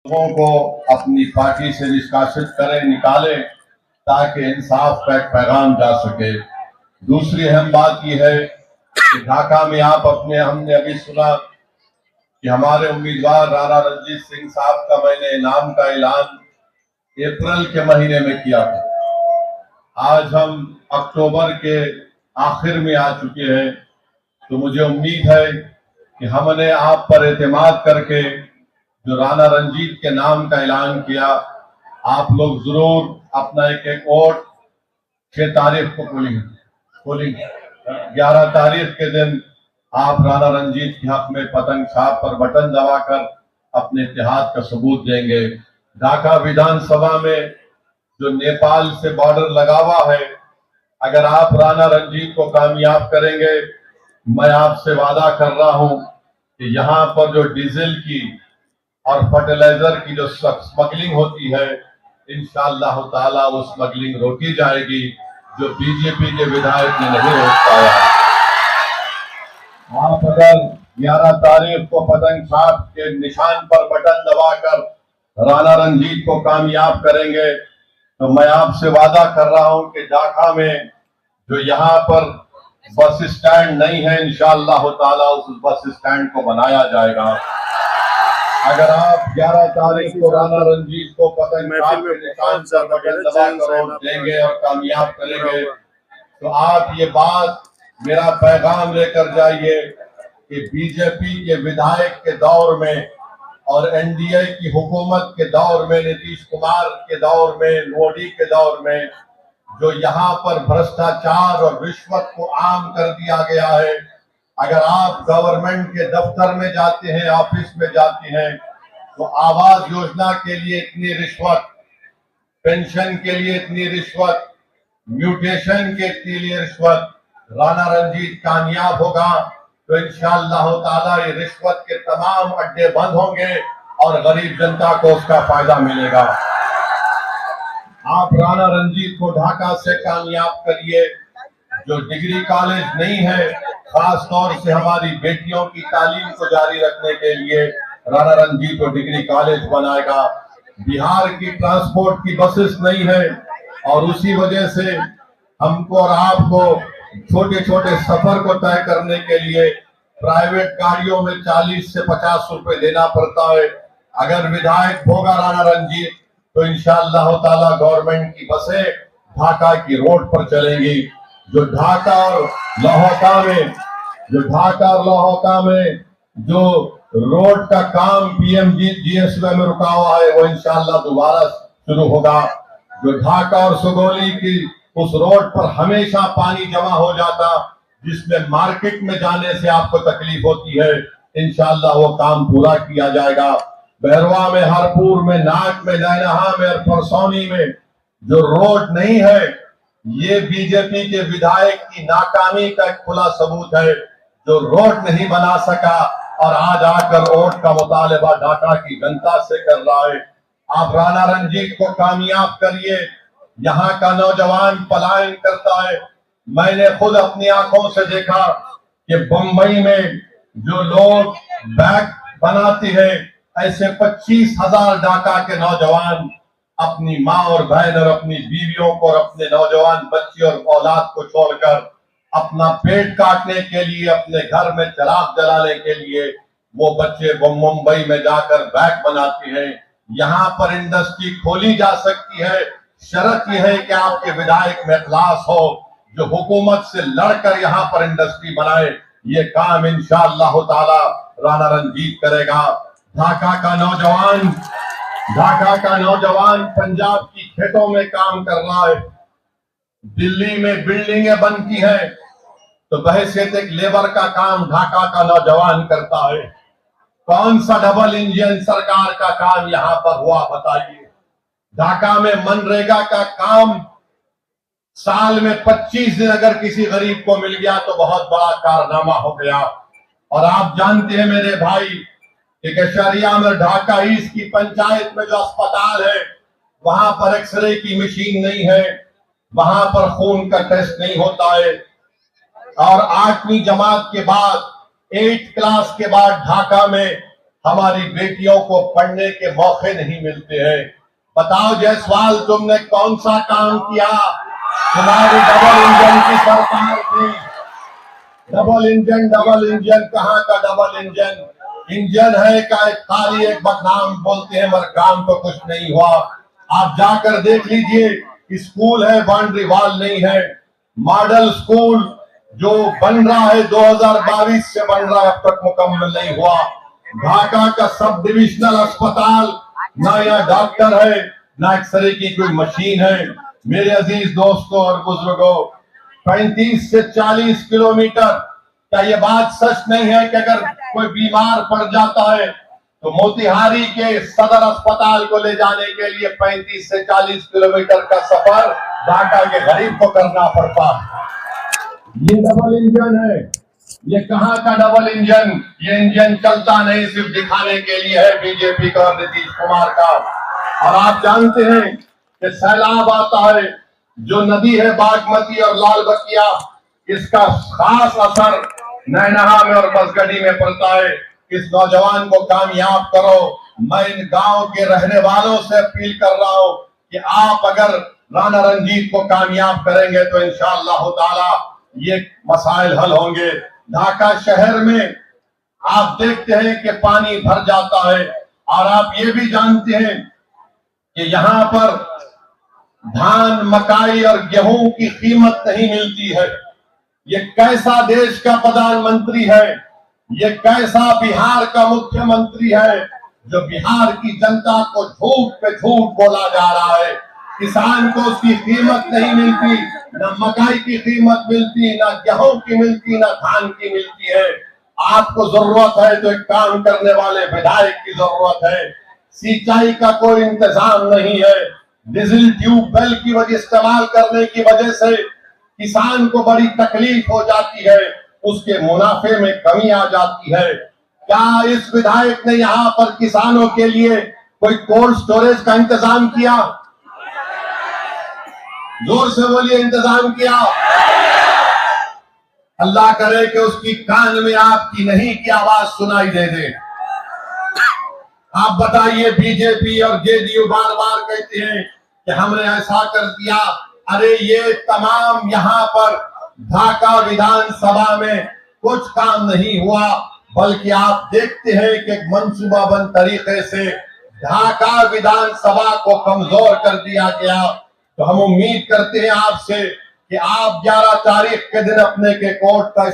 लोगों को अपनी पार्टी से निष्कासित करें, निकालें, ताकि इंसाफ का एक पैगाम जा सके। दूसरी अहम बात यह है कि ढाका में हमने अभी सुना कि हमारे उम्मीदवार राणा रणजीत सिंह साहब का मैंने इनाम का ऐलान अप्रैल के महीने में किया था। आज हम अक्टूबर के आखिर में आ चुके हैं, तो मुझे उम्मीद है कि हमने आप पर एतमाद करके जो राणा रंजीत के नाम का ऐलान किया, आप लोग जरूर अपना एक एक वोट 6 तारीख को पोलिंग 11 तारीख के दिन आप राणा रंजीत के हक में पतंग छाप पर बटन दबाकर अपने इत्तेहाद का सबूत देंगे। ढाका विधानसभा में जो नेपाल से बॉर्डर लगा हुआ है, अगर आप राणा रंजीत को कामयाब करेंगे, मैं आपसे वादा कर रहा हूं कि यहाँ पर जो डीजल की और फर्टिलाइजर की जो स्मगलिंग होती है, इंशाअल्लाह ताला वो स्मगलिंग रोकी जाएगी, जो बीजेपी के विधायक ने नहीं रोक पाया। आप अगर 11 तारीख को पतंग छाप के निशान पर बटन दबाकर राणा रंजीत को कामयाब करेंगे, तो मैं आपसे वादा कर रहा हूं कि ढाका में जो यहाँ पर बस स्टैंड नहीं है, इंशाअल्लाह ताला उस बस स्टैंड को बनाया जाएगा। अगर आप 11 तारीख को राणा रंजीत को पतंग छाप के निशान पर बटन दबाकर वोट देंगे और कामयाब करेंगे, तो आप ये बात, मेरा पैगाम लेकर जाइए कि बीजेपी के विधायक के दौर में और एनडीए की हुकूमत के दौर में, नीतीश कुमार के दौर में, मोदी के दौर में जो यहाँ पर भ्रष्टाचार और रिश्वत को आम कर दिया गया है। अगर आप गवर्नमेंट के दफ्तर में जाते हैं, ऑफिस में जाते हैं, तो आवास योजना के लिए इतनी रिश्वत, पेंशन के लिए इतनी रिश्वत, म्यूटेशन के लिए रिश्वत। राणा रंजीत कामयाब होगा तो इंशाअल्लाह ताला ये रिश्वत के तमाम अड्डे बंद होंगे और गरीब जनता को उसका फायदा मिलेगा। आप राणा रंजीत को ढाका से कामयाब करिए। जो डिग्री कॉलेज नहीं है, खास तौर से हमारी बेटियों की तालीम को जारी रखने के लिए राणा रंजीत को डिग्री कॉलेज बनाएगा। बिहार की ट्रांसपोर्ट की बसेस नहीं है और उसी वजह से हमको और आपको छोटे छोटे सफर को तय करने के लिए प्राइवेट गाड़ियों में 40 से 50 रुपए देना पड़ता है। अगर विधायक होगा राणा रंजीत, तो इंशाअल्लाह ताला गवर्नमेंट की बसें ढाका की रोड पर चलेंगी। जो ढाका और लोहाका में जो रोड का काम पीएमजीएसवाई में रुका हुआ है, वो इंशाअल्लाह दोबारा शुरू होगा। जो ढाका और सुगौली की उस रोड पर हमेशा पानी जमा हो जाता, जिसमें मार्केट में जाने से आपको तकलीफ होती है, इंशाअल्लाह वो काम पूरा किया जाएगा। बहरवा में, हरपुर में, नाक में, नैनहा में और परसौनी में जो रोड नहीं है, ये बीजेपी के विधायक की नाकामी का एक खुला सबूत है। जो रोड नहीं बना सका और आज आकर वोट का मुतालबा ढाका की जनता से कर रहा है। आप राणा रंजीत को कामयाब करिए। यहाँ का नौजवान पलायन करता है। मैंने खुद अपनी आंखों से देखा कि बंबई में जो लोग बैग बनाते हैं, ऐसे 25,000 ढाका के नौजवान अपनी माँ और बहन और अपनी बीवियों को और अपने नौजवान बच्ची और औलाद को छोड़कर अपना पेट काटने के लिए, अपने घर में चिराग जलाने के लिए वो बच्चे मुंबई में जाकर बैग बनाते हैं। यहाँ पर इंडस्ट्री खोली जा सकती है। शर्त यह है कि आपके विधायक में इखलास हो, जो हुकूमत से लड़कर यहाँ पर इंडस्ट्री बनाए। ये काम इंशाअल्लाह ताला राणा रंजीत करेगा। ढाका का नौजवान पंजाब की खेतों में काम कर रहा है। दिल्ली में बिल्डिंगें बनती हैं, तो बहैसियत एक लेबर का काम ढाका का नौजवान करता है। कौन सा डबल इंजन सरकार का काम यहाँ पर हुआ, बताइए। ढाका में मनरेगा का काम साल में 25 दिन अगर किसी गरीब को मिल गया तो बहुत बड़ा कारनामा हो गया। और आप जानते हैं मेरे भाई कि केशरिया में ढाका ईस्ट की पंचायत में जो अस्पताल है, वहां पर एक्सरे की मशीन नहीं है, वहां पर खून का टेस्ट नहीं होता है। और 8वीं जमात के बाद, 8th क्लास के बाद ढाका में हमारी बेटियों को पढ़ने के मौके नहीं मिलते हैं। बताओ जायसवाल, तुमने कौन सा काम किया? तुम्हारी डबल इंजन की सरकार थी। डबल इंजन कहाँ का डबल इंजन? इंजन है का खाली एक बदनाम बोलते हैं, मगर काम तो कुछ नहीं हुआ। आप जाकर देख लीजिए, स्कूल है, बाउंड्री वॉल नहीं है। मॉडल स्कूल जो बन रहा है 2022 से बन रहा है, अब तक मुकम्मल नहीं हुआ। ढाका का सब डिविजनल अस्पताल, ना यहाँ डॉक्टर है, ना एक्सरे की कोई मशीन है। मेरे अजीज दोस्तों और बुजुर्गों, 35 से 40 किलोमीटर, क्या ये बात सच नहीं है कि अगर कोई बीमार पड़ जाता है तो मोतिहारी के सदर अस्पताल को ले जाने के लिए 35 से 40 किलोमीटर का सफर ढाका के गरीब को करना पड़ता है? ये डबल इंजन है। ये कहाँ का डबल इंजन? ये इंजन चलता नहीं, सिर्फ दिखाने के लिए है बीजेपी का और नीतीश कुमार का। और आप जानते हैं कि सैलाब आता है, जो नदी है बागमती और लाल बकिया, इसका खास असर नैनहा में और बसगढ़ी में पड़ता है। इस नौजवान को कामयाब करो। मैं इन गांव के रहने वालों से अपील कर रहा हूं कि आप अगर राणा रंजीत को कामयाब करेंगे तो इंशाअल्लाह ताला ये मसाइल हल होंगे। ढाका शहर में आप देखते हैं कि पानी भर जाता है, और आप ये भी जानते हैं कि यहाँ पर धान, मकाई और गेहूं की कीमत नहीं मिलती है। ये कैसा देश का प्रधानमंत्री है? ये कैसा बिहार का मुख्यमंत्री है जो बिहार की जनता को झूठ पे झूठ बोला जा रहा है? किसान को उसकी कीमत नहीं मिलती, ना मकाई की कीमत मिलती, ना गेहूं की मिलती, ना धान की मिलती है। आपको जरूरत है तो एक काम करने वाले विधायक की जरूरत है। सिंचाई का कोई इंतजाम नहीं है। डीजल ट्यूबवेल की वजह इस्तेमाल करने की वजह से किसान को बड़ी तकलीफ हो जाती है, उसके मुनाफे में कमी आ जाती है। क्या इस विधायक ने यहाँ पर किसानों के लिए कोई कोल्ड स्टोरेज का इंतजाम किया? जोर से बोलिए, इंतजाम किया? अल्लाह करे कि उसकी कान में आपकी नहीं की आवाज सुनाई दे दे। आप बताइए, बीजेपी और जेडीयू बार बार कहते हैं कि हमने ऐसा कर दिया। अरे ये तमाम यहाँ पर ढाका विधानसभा में कुछ काम नहीं हुआ, बल्कि आप देखते हैं कि मंसूबाबंद तरीके से ढाका विधानसभा को कमजोर कर दिया गया। तो हम उम्मीद करते हैं आपसे कि आप 11 तारीख के दिन अपने के कोर्ट का